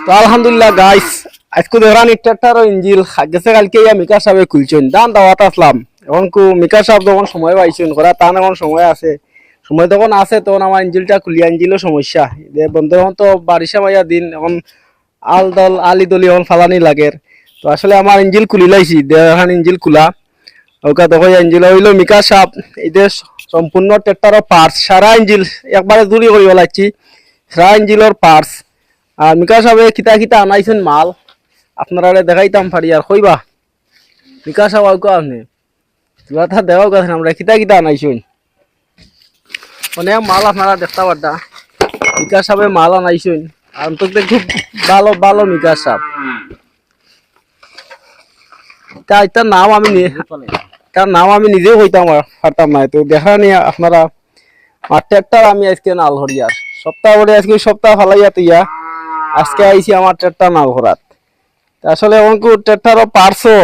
তো আলহামদুলিল্লাহ গাইস আজকে ধরান ট্রাক্টর ইঞ্জিল গেছে কালকে মিকা সাহেব খুলছেন দান দাওয়াত আসলাম এখন মিকা সাহেব যখন সময় পাইছেন করা তার এখন সময় আছে সময় তখন আছে তখন আমার ইঞ্জিলটা খুলিয়া ইঞ্জিলের সমস্যা বন্ধু এখন তো বারিশা মাইয়া দিন এখন আল দল আলি দলি এখন ফালানি লাগে তো আসলে আমার ইঞ্জিল খুলি লাইছি এখন ইঞ্জিল খোলা ওকে দেখো ইঞ্জিল হইলো মিকা সাহেব এদের সম্পূর্ণ ট্রাক্টরের পার্টস সারা ইঞ্জিল একবারে জুড়ি করিব লাগছি সারা ইঞ্জিলের পার্টস আর মিকা সাহেব কিতা কিতা আনাইছেন মাল আপনারা দেখাইতাম পারি আর কইবা মিকা সাহেব আপনি কথা দেওয়া কথা আমরা কিতা কিতা আনাইছেন অনেক মাল আপনারা দেখতে পারতা মিকা সাহেব মাল আনাইছেন আর তো খুব ভালো ভালো মিকা সাহেব তার নাম আমি তার নাম আমি নিজেও কইতাম পারতাম না তো দেখা নিয়ে আপনারা আর ট্রাক্টর আমি আজকে নাল হরিয়ার সপ্তাহ বলে আজকে সপ্তাহ ফালাইয়া তুইয়া আজকে আইছি আমার ট্রাক্টর নাল হরাত আসলে এখন ট্রাক্টরও পারছো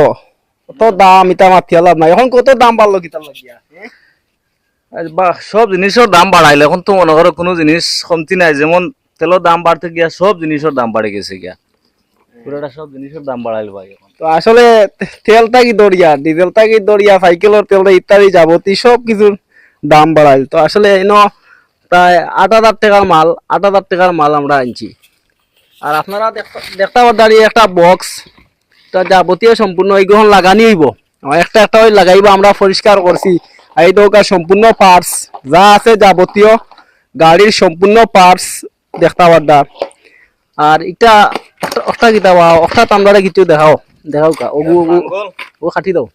কত দাম ইটা মাথিয়া লাভ নাই এখন কত দাম বাড়লো কিতার লাগিয়া সব জিনিসের দাম বাড়াইলে এখন তো মনে করো কোনো জিনিস কমতি নাই যেমন তেলের দাম বাড়তে গিয়া সব জিনিসের দাম বাড়ে গেছে গিয়া পুরোটা সব জিনিসের দাম বাড়াইল ভাই এখন তো আসলে তেলটা কি দরিয়া ডিজেলটা কি দরিয়া সাইকেলের তেলটা ইত্যাদি যাবতীয় সব কিছুর দাম বাড়াইল তো আসলে এনে প্রায় ৮,০০০ টাকার মাল ৮,০০০ টাকার মাল আমরা আনছি আর আপনারা দেখতে দাঁড়িয়ে একটা বক্স যাবতীয় সম্পূর্ণ এইগুলো লাগানি হইব একটা একটা ওই লাগাইব আমরা পরিষ্কার করছি এই দোকান সম্পূর্ণ পার্টস যা আছে যাবতীয় গাড়ির সম্পূর্ণ পার্টস দেখতে পারদা আর এটা একটা কিতা একটা তামলারে কিছু দেখাও দেখাও কা ওগু ও খাটি দাও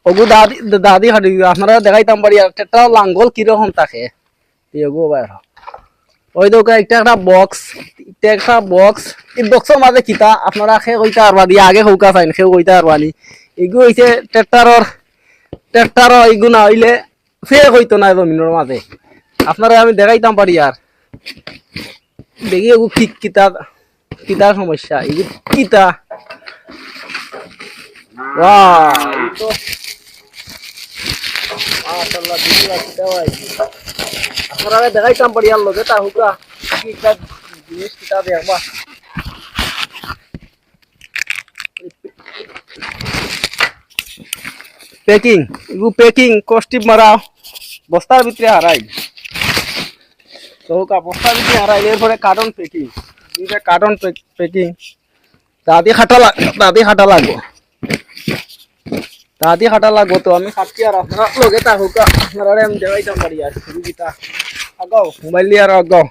ওগু দাদি দাদি খাটি আপনারা দেখাইতাম পারি আর একটা লাঙ্গল কিরকম থাকে এগো ভাই ওই দোকান একটা বক্স একটা বক্স এই বক্সের মাঝে কিতা আপনারা খে কইতা আরবা দিয়া আগে হৌকা চাইন খেউ কইতা আরবানি এগু হইছে ট্রাক্টর এগু না হইলে ফে হইতো না জমিনের মাঝে আপনারা আমি দেখাইতাম পারি আর দেখি এগু ঠিক কিতা কিতা সমস্যা এগু কিতা মাশাআল্লাহ দিলা কিতা ভাই আপনারা দেখাইতাম পারি আর লগে তা হুকা কিতা জিনিস কিতা দেখবা पैकिंग एगो पैकिंग कॉस्टिप मारा बस्तार भितरे हाराई तो का बस्तार भितरे हाराई एर परे कार्टन पैकिंग दुइटा कार्टन पैकिंग दादी खाटा लागो तो আমি খাচ্ছি আর আপনারা লগে তা হুকা আপনারা আমি দেখাইতাম পারি আর শুরু কিতা আগাও মোবাইল নিয়ে আর আগাও